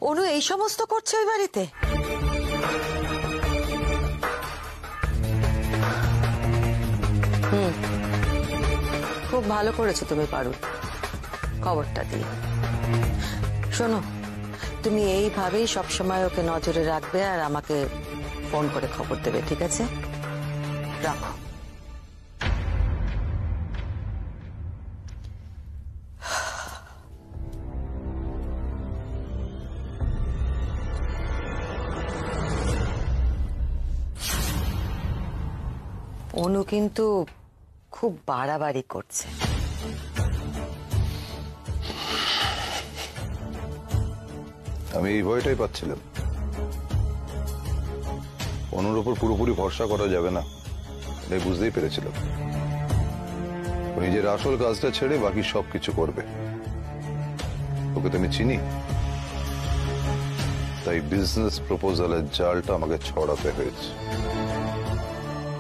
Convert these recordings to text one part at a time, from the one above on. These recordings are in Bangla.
অনু এই সমস্ত করছে ওই বাড়িতে? খুব ভালো করেছো তুমি পারুল খবরটা দিয়ে। শোনো, তুমি এইভাবেই সবসময় ওকে নজরে রাখবে আর আমাকে ফোন করে খবর দেবে, ঠিক আছে? রাখো। অনু কিন্তু খুব বাড়াবাড়ি করছে। আমি এই ভয়টাই পাচ্ছিলাম। অনুর উপর পুরোপুরি ভরসা করা যাবে না, এটাই বুঝতেই পেরেছিলাম। নিজের আসল কাজটা ছেড়ে বাকি সবকিছু করবে। ওকে তো আমি চিনি, তাই বিজনেস প্রপোজালের জালটা আমাকে ছড়াতে হয়েছে।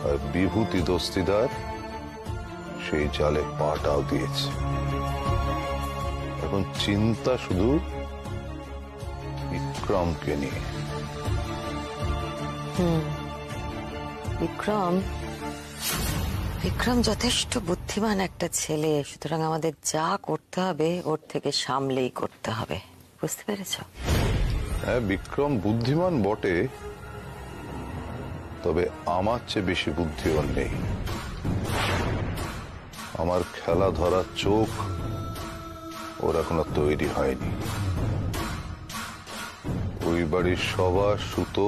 আর বিভূতি দস্তিদার সেই জালে পাটাও দিয়েছে। এখন চিন্তা শুধু বিক্রমকে নিয়ে। বিক্রম যথেষ্ট বুদ্ধিমান একটা ছেলে, সুতরাং আমাদের যা করতে হবে ওর থেকে সামলেই করতে হবে, বুঝতে পেরেছ? হ্যাঁ, বিক্রম বুদ্ধিমান বটে, তবে আমার চেয়ে বেশি বুদ্ধি ওর নেই। আমার খেলা ধরার চোখ ওর এখনো তৈরি হয়নি। ওই বাড়ির সবার সুতো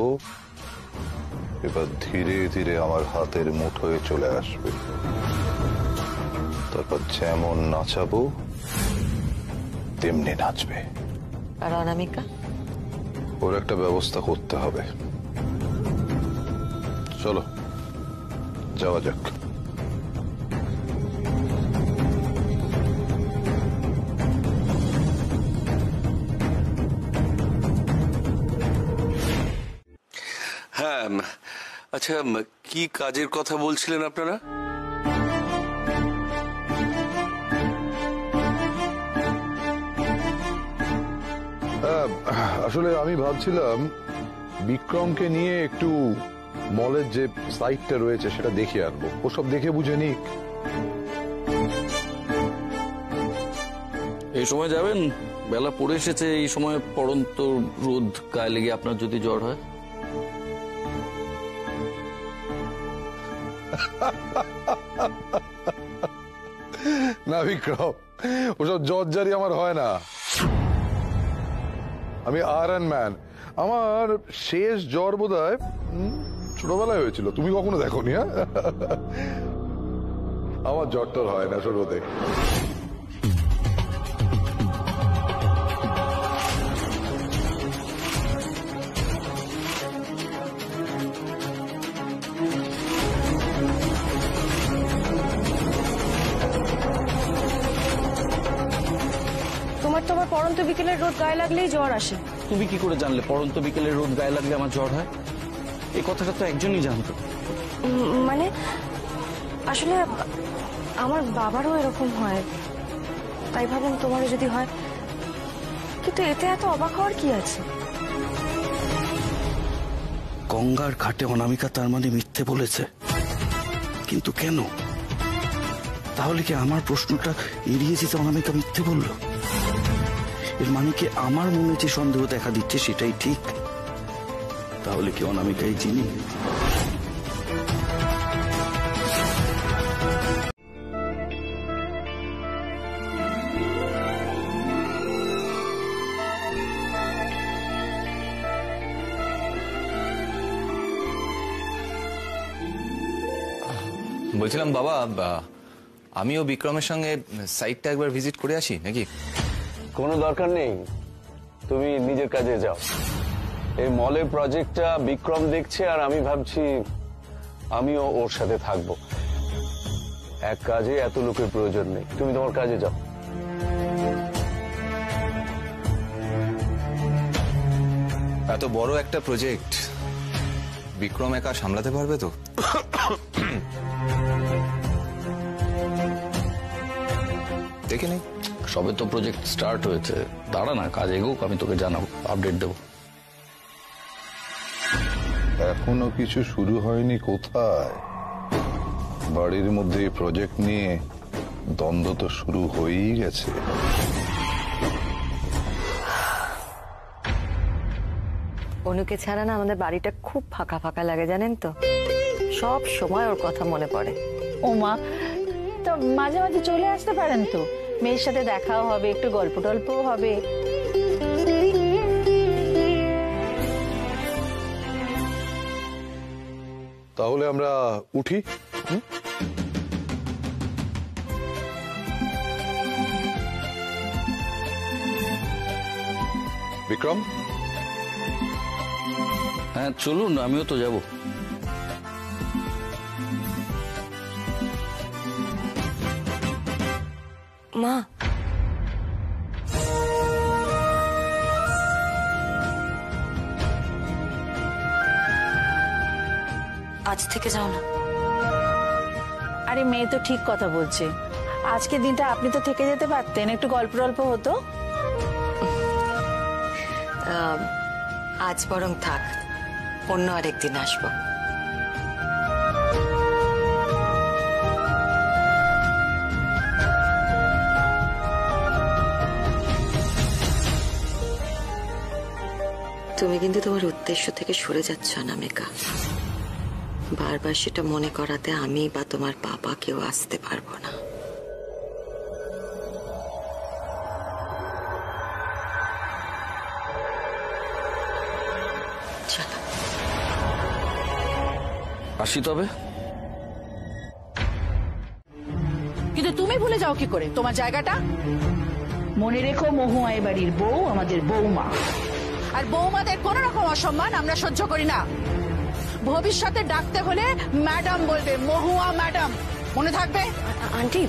এবার ধীরে ধীরে আমার হাতের মুঠোয় চলে আসবে। তারপর যেমন নাচাবো তেমনি নাচবে। আর অনামিকা? ওর একটা ব্যবস্থা করতে হবে। চলো যাওয়া যাক। হ্যাঁ, আচ্ছা, কি কাজের কথা বলছিলেন আপনারা? আসলে আমি ভাবছিলাম বিক্রমকে নিয়ে একটু মলের যে সাইটটা রয়েছে সেটা দেখে আনবো। ওসব দেখে বুঝে নিক। এই সময় যাবেন? বেলা পড়ে এসেছে, এই সময় পড়ন্ত রোদ গায়ে লেগে আপনার যদি জ্বর হয়। না বিক্রম, ওসব জ্বরজারি আমার হয় না। আমি আয়রন ম্যান। আমার শেষ জ্বর বোধহয় ছোটবেলায় হয়েছিল, তুমি কখনো দেখোনি? হ্যাঁ, আমার জ্বর টর হয় না ছোটতে। তোমার পড়ন্ত বিকেলের রোদ গায়ে লাগলেই জ্বর আসে। তুমি কি করে জানলে পড়ন্ত বিকেলের রোদ গায়ে লাগলে আমার জ্বর হয়? এই কথাটা তো একজনই জানতো। মানে আসলে আমার বাবারও এরকম হয়, তাই ভাবলাম তোমারও যদি হয়। কিন্তু এতে এত অবাক হওয়ার কি আছে? গঙ্গার ঘাটে অনামিকা তার মানে মিথ্যে বলেছে, কিন্তু কেন? তাহলে কি আমার প্রশ্নটা এড়িয়ে যেতে অনামিকা মিথ্যে বলল? এর মানে কি আমার মনে যে সন্দেহ দেখা দিচ্ছে সেটাই ঠিক? তাহলে কি অনামিকাই চিনি? বলছিলাম বাবা, আমিও বিক্রমের সঙ্গে সাইটটা একবার ভিজিট করে আসি নাকি? কোনো দরকার নেই, তুমি নিজের কাজে যাও। এই মলের প্রজেক্টটা বিক্রম দেখছে, আর আমি ভাবছি আমিও ওর সাথে থাকবো। এক কাজে এত লোকের প্রয়োজন নেই, তুমি তোমার কাজে যাও। এত বড় একটা প্রজেক্ট বিক্রম একা সামলাতে পারবে তো? দেখে নেই। সবে তো প্রজেক্ট স্টার্ট হয়েছে, দাঁড়া না, কাজ এগোক, আমি তোকে জানাবো, আপডেট দেবো। এখনো কিছু শুরু হয়নি কোথায়? বাড়ির মধ্যে এই প্রজেক্ট নিয়ে দ্বন্দ্ব তো শুরু হয়েই গেছে। অনুকে ছাড়া না আমাদের বাড়িটা খুব ফাঁকা ফাঁকা লাগে, জানেন তো? সব সময় ওর কথা মনে পড়ে। ও মা, তো মাঝে মাঝে চলে আসতে পারেন তো, মেয়ের সাথে দেখাও হবে, একটু গল্প টল্পও হবে। তাহলে আমরা উঠি। বিক্রম, হ্যাঁ চলুন, আমিও তো যাব। মা, আজ থেকে যাও না। আরে মেয়ে তো ঠিক কথা বলছে, আজকে দিনটা আপনি তো থেকে যেতে পারতেন, একটু গল্প টল্প হতো। আজ বরং থাক, অন্য আরেকদিন আসবো। তুমি কিন্তু তোমার উদ্দেশ্য থেকে সরে যাচ্ছ অনামিকা। বারবার সেটা মনে করাতে আমি বা তোমার বাবা কেউ আসতে পারবো না। চলো আসি তবে। কিন্তু তুমি ভুলে যাও কি করে তোমার জায়গাটা? মনে রেখো, মহুয়া এ বাড়ির বউ, আমাদের বৌমা, আর বৌমাদের কোন রকম অসম্মান আমরা সহ্য করি না। ভবিষ্যতে ডাকতে হলে ম্যাডাম বলবে, মহুয়া ম্যাডাম, মনে থাকবে। আন্টি,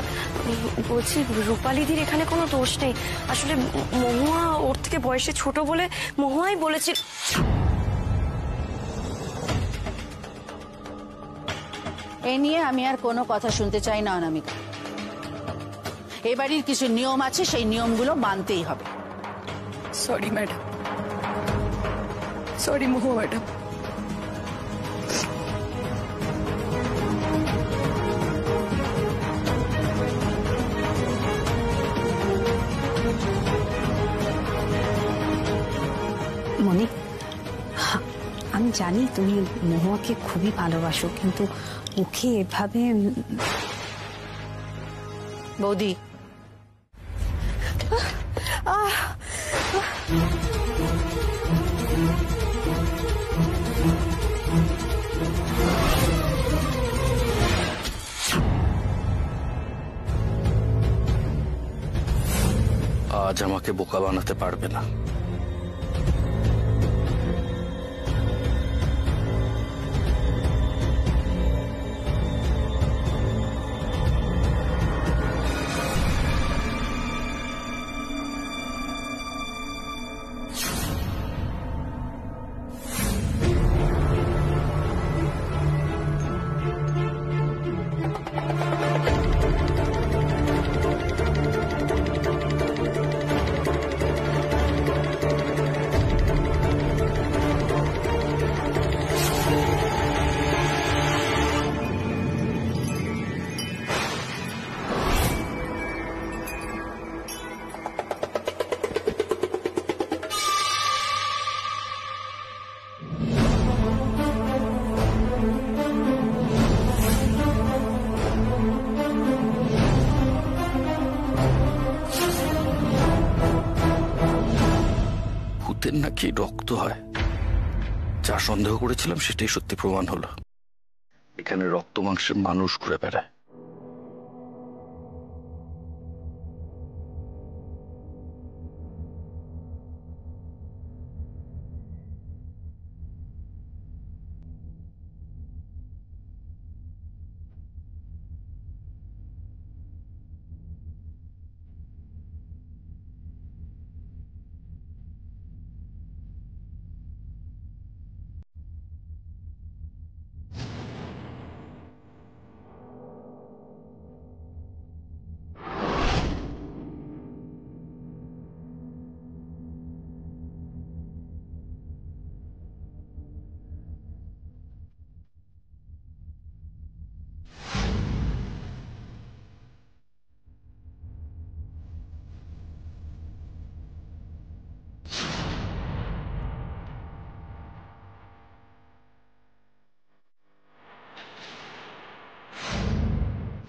বলছি রূপালীদির এখানে কোনো দোষ নেই। আসলে মহুয়া ওর থেকে বয়সে ছোট বলে মহুয়াই বলেছে। এ নিয়ে আমি আর কোনো কথা শুনতে চাই না অনামিকা। এ বাড়ির কিছু নিয়ম আছে, সেই নিয়মগুলো মানতেই হবে। সরি ম্যাডাম, সরি মহুয়া ম্যাডাম। মনি, আমি জানি তুমি মহুয়াকে খুবই ভালোবাসো, কিন্তু ওকে এভাবে। বৌদি, আজ আমাকে বোকা বানাতে পারবে না। ভূতের নাকি রক্ত হয়, যা সন্দেহ করেছিলাম সেটাই সত্যি প্রমাণ হলো। এখানে রক্ত মাংসের মানুষ ঘুরে বেড়ায়।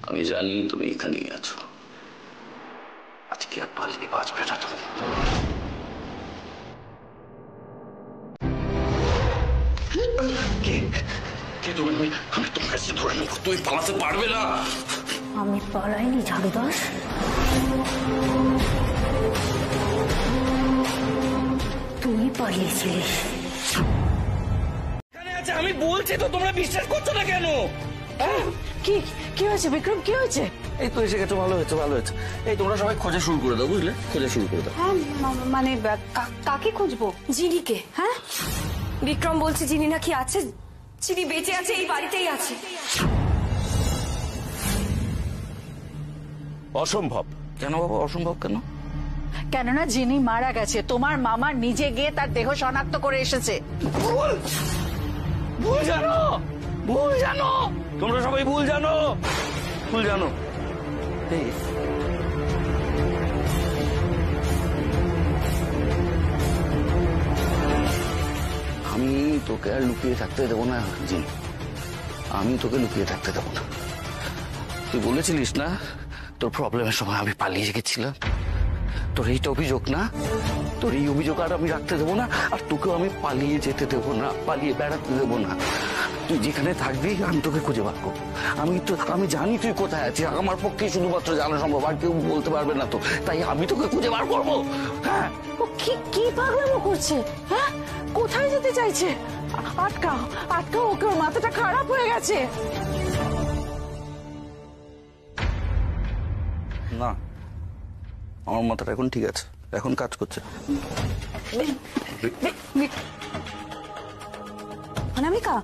আমি জানি তুমি এখানেই আছো। আজকে আর পালিয়ে বাঁচবে না তুমি। কে তুমি? আমি তোমার কাছে ধরে নেব, তুই পালাতে পারবে না। আমি পালাইনি ঝাড়ুদাস, তুই পালিয়েছিলিস। আমি বলছি তো, তোমরা বিশ্বাস করছো না কেন? কি কি হয়েছে বিক্রম, কি হয়েছে? এই তো এসে গেছো, ভালো হয়েছে ভালো হয়েছে। এই তোমরা সবাই খোঁজা শুরু করে দাও, বুঝলে? খোঁজা শুরু করে দাও। হ্যাঁ মানে কাকে খুঁজবো? জিনিকে। হ্যাঁ, বিক্রম বলছে জিনি নাকি আছে, জিনি বেঁচে আছে, এই বাড়িতেই আছে। অসম্ভব। কেন বাবা অসম্ভব কেন? কেননা যিনি মারা গেছে, তোমার মামা নিজে গিয়ে তার দেহ শনাক্ত করে এসেছে। ভুল জানো, ভুল জানো, তোমরা সবাই ভুল জানো, ভুল জানো। আমি তোকে আর লুকিয়ে থাকতে দেবো না জিন, আমি তোকে লুকিয়ে থাকতে দেবো না। তুই বলেছিলিস না তোর প্রবলেমের সময় আমি পালিয়ে গেছিলাম, তোর এইটা অভিযোগ না? তোর এই অভিযোগ আর আমি রাখতে দেবো না, আর তোকেও আমি পালিয়ে যেতে দেবো না, পালিয়ে বেড়াতে দেবো না। তুই যেখানে থাকবি আমি তোকে খুঁজে বার করবো। আমি জানি তুই কোথায় আছিস, আমার পক্ষে শুধুমাত্র জানা সম্ভব, আর কেউ বলতে পারবে না তো, তাই আমি তোকে খুঁজে বার করবো। হ্যাঁ, ও কি পাগলামো করছে? হ্যাঁ, কোথায় যেতে চাইছে? আটকাও আটকাও ওকে, ওর মাথাটা খারাপ হয়ে গেছে। না, আমার মাথাটা এখন ঠিক আছে, এখন কাজ করছে। অনামিকা,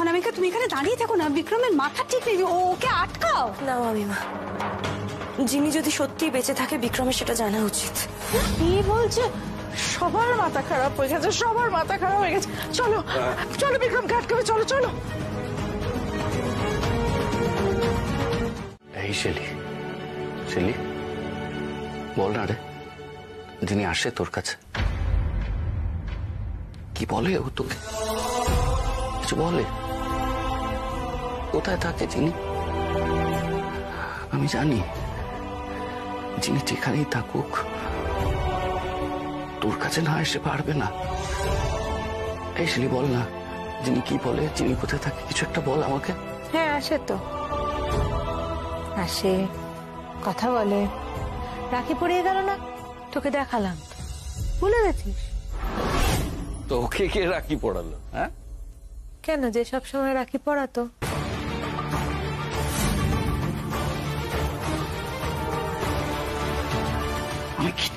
অনামিকা তুমি এখানে দাঁড়িয়ে থাকো না, বিক্রমের মাথা ঠিক নেই, ওকে আটকাও। না মামিমা, জিনি যদি সত্যিই বেঁচে থাকে বিক্রমের সেটা জানা উচিত। কি বলছে? সবার মাথা খারাপ হয়ে গেছে, সবার মাথা খারাপ হয়ে গেছে। চলো চলো বিক্রমকে আটকাবে, চলো চলো। এই শেলি, শেলি বল না রে, যিনি আসে তোর কাছে কি বলে ও তোকে? কিছু বলে? কোথায় থাকে যিনি? আমি জানি যিনি যেখানেই থাকুক তোর কাছে না এসে পারবে না। এই শেলি বল না, যিনি কি বলে, যিনি কোথায় থাকে, কিছু একটা বল আমাকে। হ্যাঁ আসে তো, আসে, কথা বলে। রাখি পড়িয়ে গেল না, তোকে দেখালাম, ভুলে গেছিস? তো ওকে কে রাখি পড়ালো? হ্যাঁ, কেন যে সব সময় রাখি পড়াতো? আমি কি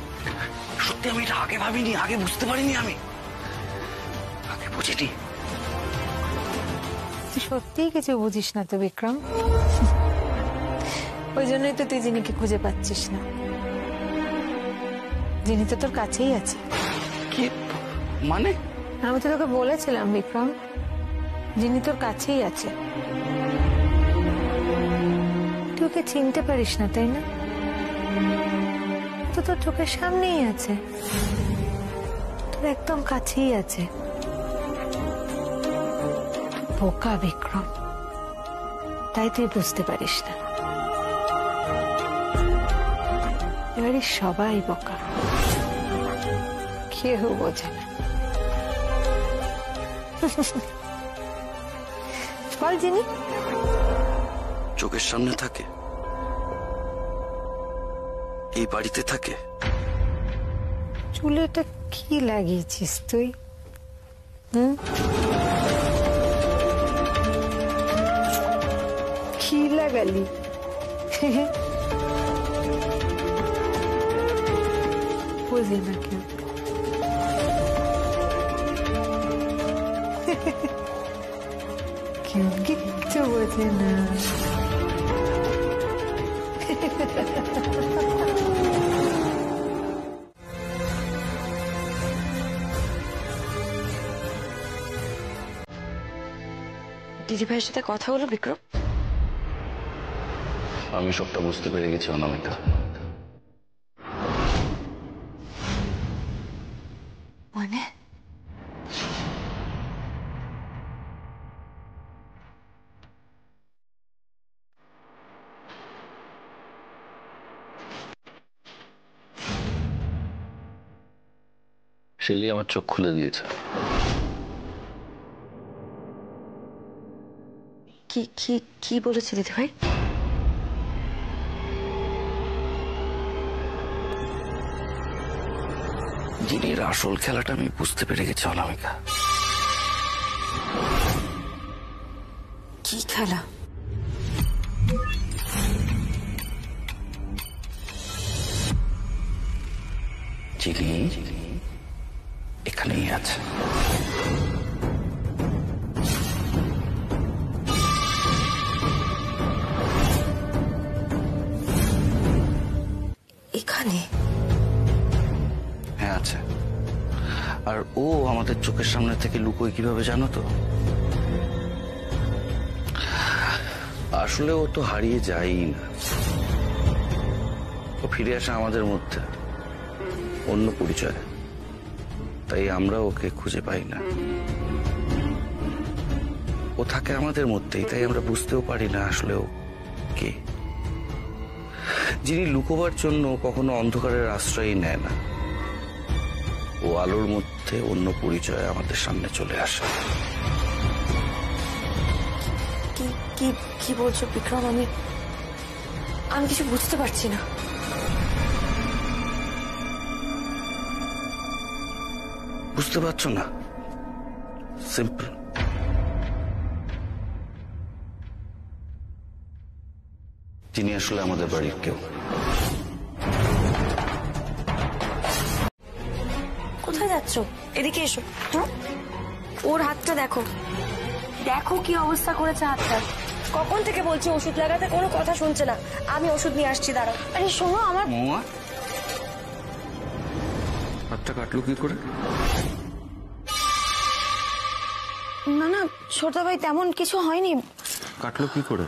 সত্যি, আমি এটা আগে ভাবিনি, আগে বুঝতে পারিনি, আমি আগে বুঝিনি। তুই সত্যিই কিছু বুঝিস না তো বিক্রম, ওই জন্যই তো তুই জিনিকে খুঁজে পাচ্ছিস না। জিনি তো তোর কাছেই আছে। কি মানে? আমি তো তোকে বলেছিলাম বিক্রম, জিনি তোর কাছেই আছে। তুই ওকে চিনতে পারিস না তাই না? তো তোর চোখের সামনেই আছে, তোর একদম কাছেই আছে। বোকা বিক্রম, তাই তুই বুঝতে পারিস না। এবারে সবাই বোকা, কেউ বোঝে না। বল জিনি, চোখের সামনে থাকে, এই বাড়িতে থাকে। চুলে এটা কি লাগিয়েছিস তুই? কি লাগালি? বুঝি না কেউ। কেউ কিচ্ছু বোঝে না। দিদি ভাইয়ের সাথে কথা হলো বিক্রম? আমি সবটা বুঝতে পেরে গেছি অনামিকা। মানে শেলি আমার চোখ খুলে দিয়েছে। কি কি কি বলেছে দিদি ভাই? জিনির আসল খেলাটা আমি বুঝতে পেরে গেছি অনামিকা। কি খেলা? জিনি এখানেই আছে। এখানে? হ্যাঁ আছে। আর ও আমাদের চোখের সামনে থেকে লুকোয় কিভাবে জানো তো? আসলে ও তো হারিয়ে যায়ই না, ও ফিরে আসে আমাদের মধ্যে অন্য পরিচয়। তাই আমরা ওকে খুঁজে পাই না। ও থাকে আমাদের মধ্যেই, তাই আমরা বুঝতেও পারি না আসলে ও কে। যিনি লুকোবার জন্য কখনো অন্ধকারের আশ্রয় নেয় না, ও আলোর মধ্যে অন্য পরিচয় আমাদের সামনে চলে আসে। কি কি কি বলছো বিক্রম? আমি কিছু বুঝতে পারছি না। বুঝতে পারছো না? সিম্পল। তিনি আসলে আমাদের বাড়ির কেউ। কোথায় যাচ্ছ? এদিকে এসো। ওর হাতটা দেখো, দেখো কি অবস্থা করেছে হাতটা। কখন থেকে বলছি ওষুধ লাগাতে, কোনো কথা শুনছে না। আমি ওষুধ নিয়ে আসছি, দাঁড়াও। আরে শোনো, আমার মৌয়া হাতটা কাটলো কি করে? না না ছোটদা ভাই, তেমন কিছু হয়নি। কাটলো কি করে?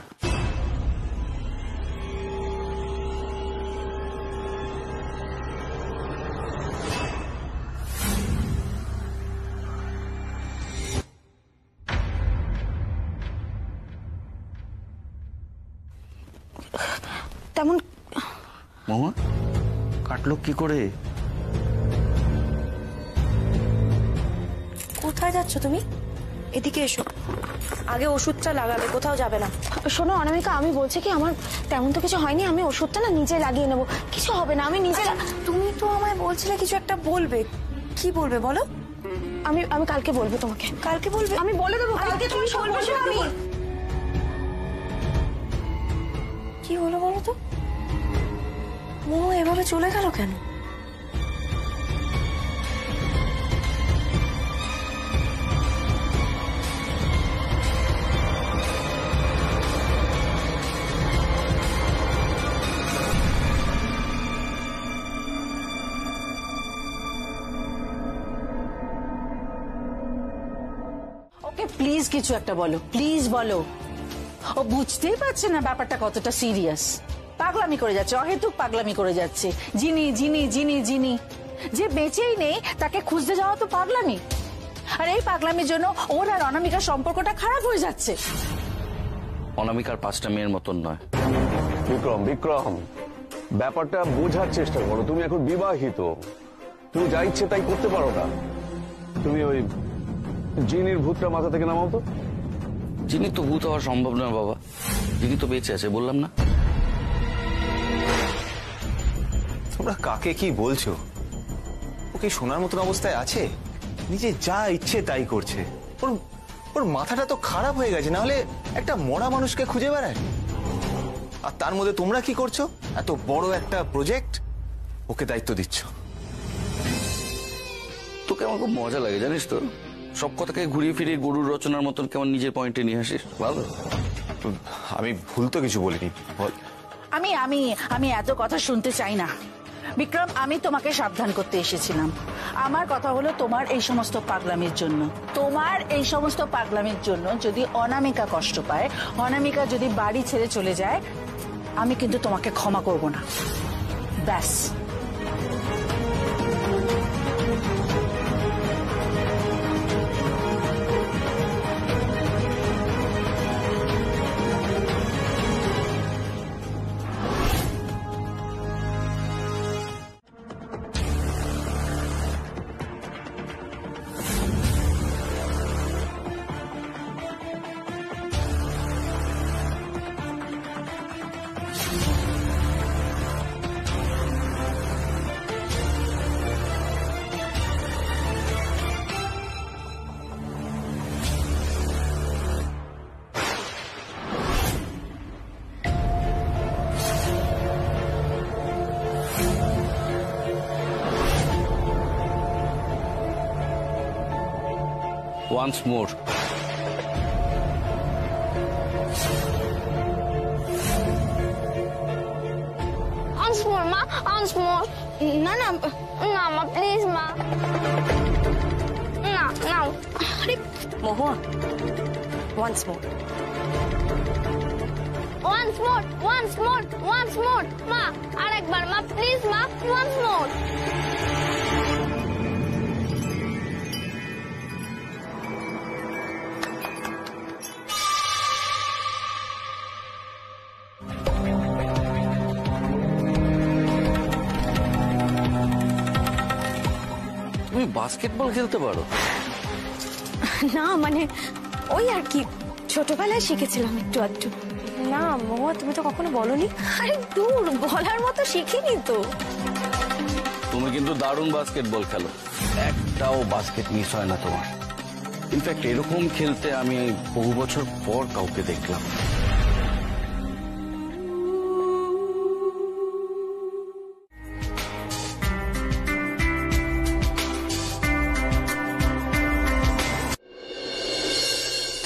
তেমন মৌয়া কাটলো কি করে? কোথায় যাচ্ছ তুমি? এদিকে এসো, আগে ওষুধটা লাগাবে, কোথাও যাবে না। শোনো অনামিকা, আমি বলছি কি, আমার তেমন তো কিছু হয়নি। আমি ওষুধটা না নিজে লাগিয়ে নেবো, কিছু হবে না। আমি নিজে। তুমি তো আমায় বলছিলে কিছু একটা বলবে। কি বলবে বলো? আমি কালকে বলবো তোমাকে। কালকে বলবে? আমি বলে দেবো কালকে। তুমি বলবে না? আমি কি হলো বলো তো? মো এভাবে চলে গেল কেন? ওকে প্লিজ কিছু একটা বলো, প্লিজ বলো। ও বুঝতেই পারছে না ব্যাপারটা কতটা সিরিয়াস। পাগলামি করে যাচ্ছে, অহেতুক পাগলামি করে যাচ্ছে। জিনি জিনি জিনি জিনি, যে বেঁচেই নেই তাকে খুঁজতে যাওয়া তো পাগলামি। আর এই পাগলামির জন্য ওর আর অনামিকার সম্পর্কটা খারাপ হয়ে যাচ্ছে। অনামিকার 5টা মেয়ের মতন নয়। বিক্রম, বিক্রম, ব্যাপারটা বোঝার চেষ্টা করো। তুমি এখন বিবাহিত, তুমি যা ইচ্ছে তাই করতে পারো না। তুমি ওই জিনির ভূতটা মাথা থেকে নামাও তো। যিনি তো ভূত হওয়া সম্ভব নয় বাবা, যিনি তো বেঁচে আছে, বললাম না? তোমরা কাকে কি বলছো? ও কি শোনার মতন অবস্থায় আছে? নিজে যা ইচ্ছে তাই করছে। ওর মাথাটা তো খারাপ হয়ে গেছে, না হলে একটা মরা মানুষকে খুঁজে বেড়ায়। আর তার মধ্যে তোমরা কি করছো? এত বড় একটা প্রজেক্ট ওকে দায়িত্ব দিচ্ছ। তোকে আমার খুব মজা লাগে জানিস তো, সব কথাকে ঘুরিয়ে ফিরিয়ে গরুর রচনার মতন কেমন নিজের পয়েন্টে নিয়ে আসিস। ভালো। আমি ভুল তো কিছু বলিনি, বল। আমি এত কথা শুনতে চাই না বিক্রম। আমি তোমাকে সাবধান করতে এসেছিলাম। আমার কথা হলো, তোমার এই সমস্ত পাগলামির জন্য, তোমার এই সমস্ত পাগলামির জন্য যদি অনামিকা কষ্ট পায়, অনামিকা যদি বাড়ি ছেড়ে চলে যায়, আমি কিন্তু তোমাকে ক্ষমা করব না। ব্যাস। Once more. once more মা, once more। না না না মা, প্লিজ মা, না না। আরে মহুয়া, once more। once more, once more, once more মা, আরেকবার মা, প্লিজ মা, once more। তুমি বাস্কেটবল খেলতে পারো? না মানে ওই আর কি, ছোটবেলায় শিখেছিলাম একটু আধটু। না মহুয়া, তুমি তো কখনো বলনি। আরে দূর, বলার মতো শিখিনি তো। তুমি কিন্তু দারুণ বাস্কেটবল খেলো, একটাও বাস্কেট মিস হয় না তোমার। ইনফ্যাক্ট এরকম খেলতে আমি বহু বছর পর কাউকে দেখলাম।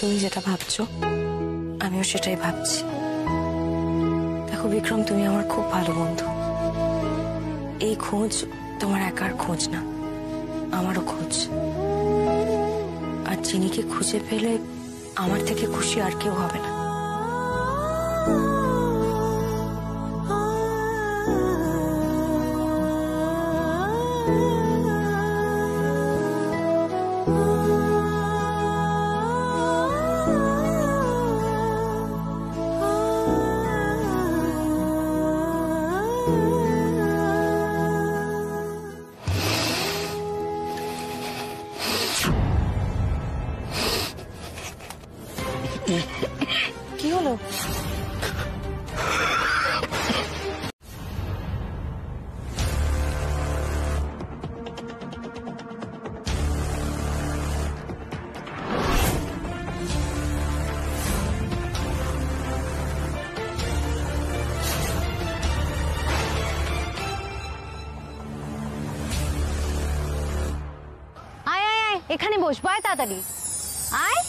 তুমি যেটা ভাবছো আমিও সেটাই ভাবছি। দেখো বিক্রম, তুমি আমার খুব ভালো বন্ধু। এই খোঁজ তোমার একার খোঁজ না, আমারও খোঁজ। আর চিনিকে খুঁজে পেলে আমার থেকে খুশি আর কেউ হবে না। কি হলো? আয় আয় আয়, এখানে বসবো, আয় তাড়াতাড়ি আয়।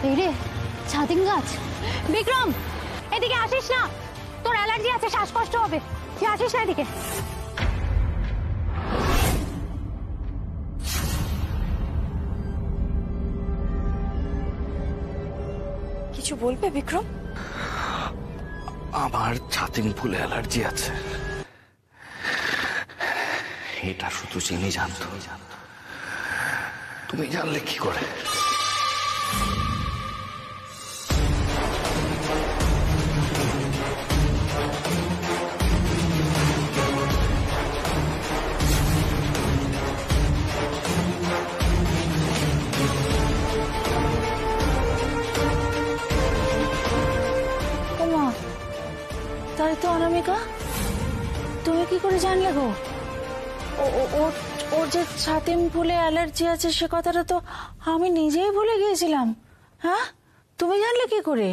এই রে, ছাতিম গাছ। বিক্রম, এদিকে আসিস না, তোর অ্যালার্জি আছে, শ্বাসকষ্ট হবে। তুই আসিস না এদিকে। কিছু বলবে বিক্রম? আমার ছাতিম ফুলে অ্যালার্জি আছে, এটা শুধু চিনি জানতো। তুমি জানলে কি করে? তাই তো অনামিকা, তুমি কি করে জানলে গো? ওর যে ছাতিম ফুলে অ্যালার্জি আছে সে কথাটা তো আমি নিজেই ভুলে গিয়েছিলাম। হ্যাঁ, তুমি জানলে কি করে?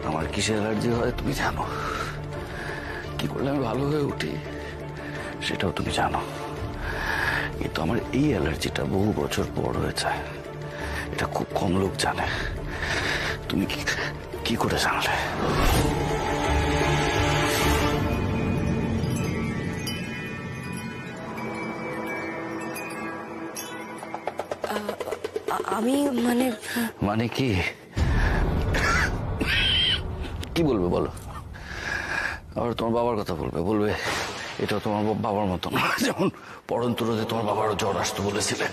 আমার কিসে অ্যালার্জি হয় তুমি জানো, কি করলে আমি ভালো হয়ে উঠি সেটাও তুমি জানো। কিন্তু আমার এই অ্যালার্জিটা বহু বছর পর হয়েছে, এটা খুব কম লোক জানে। তুমি কি করে জানলে? আমি মানে কি কি বলবে বলো? আবার তোমার বাবার কথা বলবে এটা তোমার বাবার মতো না, যেমন পড়ন্ত রোদে তোমার বাবারও জ্বর আসতো বলেছিলে।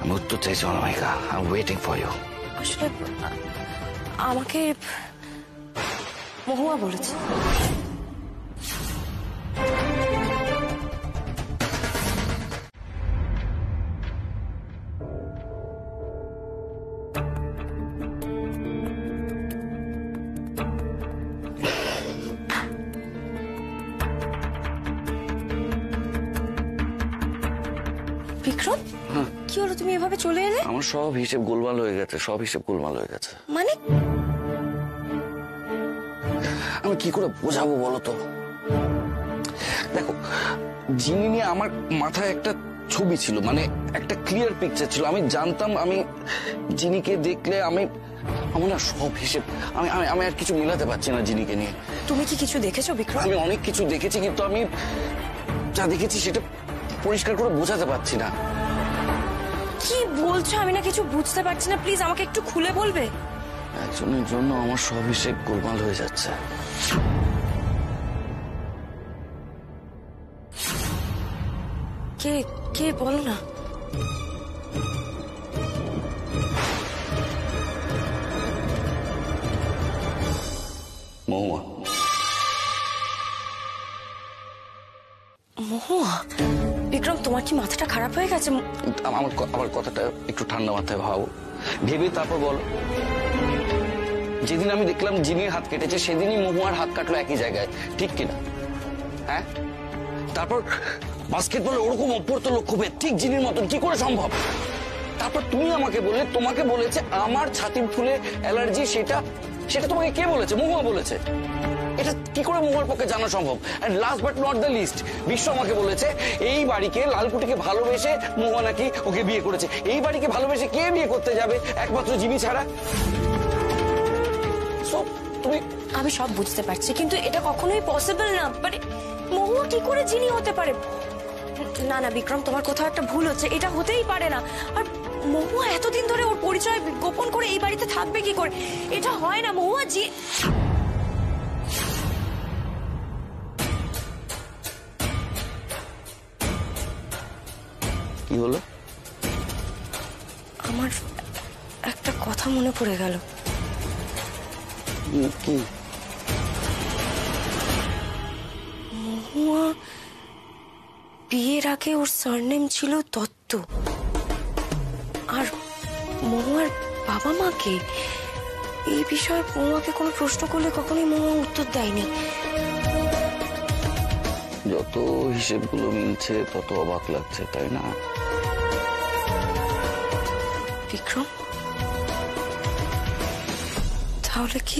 আমি উত্তর চাইছি Anamika, I am waiting for you. আসলে আমাকে মহুয়া বলেছে। বিক্রম, কি হলো, তুমি এভাবে চলে এলে? আমার সব হিসেব গোলমাল হয়ে গেছে, সব হিসেব গোলমাল হয়ে গেছে। মানে? আমি কি করে বোঝাবো বলো তো? দেখো, জিনি নিয়ে আমার মাথায় একটা ছবি ছিল, মানে একটা ক্লিয়ার পিকচার ছিল। আমি জানতাম আমি জিনিকে দেখলে আমার না সব হিসেব আমি আর কিছু মিলাতে পারছি না জিনিকে নিয়ে। তুমি কি কিছু দেখেছো বিক্রম? আমি অনেক কিছু দেখেছি, কিন্তু আমি যা দেখেছি সেটা পরিষ্কার করে বোঝাতে পারছি না। কি বলছো? আমি না কিছু বুঝতে পারছি না, প্লিজ আমাকে একটু খুলে বলবে? একজনের জন্য আমার সব হিসেব গোলমাল হয়ে যাচ্ছে। কে কে বলো না। মহুয়া। মহুয়া? বিক্রম, তোমার কি মাথাটা খারাপ হয়ে গেছে? আমার কথাটা একটু ঠান্ডা মাথায় ভাবো, ভেবে তারপর বলো। যেদিন আমি দেখলাম জিনির হাত কেটেছে, সেদিনই মহুয়ার হাত কাটলো একই জায়গায়, ঠিক কিনা? হ্যাঁ, তারপর বাস্কেটবলে ওরকম অপরত লক্ষ্যভেদ ঠিক জিনির মতন কি করে সম্ভব? তারপর তুমি আমাকে বললে, তোমাকে বলেছে আমার ছাতির ফুলে অ্যালার্জি, সেটা তোমাকে কে বলেছে? মহুয়া বলেছে। এটা কি করে মহুয়ার পক্ষে জানা সম্ভব? And last but not the least, বিশ্ব আমাকে বলেছে এই বাড়িকে, লালকুটিকে ভালোবেসে মহুয়া নাকি ওকে বিয়ে করেছে। এই বাড়িকে ভালোবেসে কে বিয়ে করতে যাবে একমাত্র জিমি ছাড়া? তুমি, আমি সব বুঝতে পারছি, কিন্তু এটা কখনোই পসিবল না। মানে মহুয়া কি করে জিনি হতে পারে? না না বিক্রম, তোমার কোথাও একটা ভুল হচ্ছে, এটা হতেই পারে না। আর মহুয়া এতদিন ধরে ওর পরিচয় গোপন করে এই বাড়িতে থাকবে কি করে? এটা হয় না। মহুয়া কি হলো? আমার একটা কথা মনে পড়ে গেল। কি? মহুয়া বিয়ের আগে ওর সারনেম ছিল দত্ত, আর মহুয়ার বাবা মাকে এই বিষয়ে মহুয়াকে কোনো প্রশ্ন করলে কখনোই মহুয়া উত্তর দেয়নি। যত হিসেবগুলো মিলছে তত অবাক লাগছে, তাই না? বিক্রম, তাহলে কি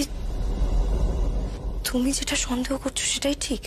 তুমি যেটা সন্দেহ করছো সেটাই ঠিক?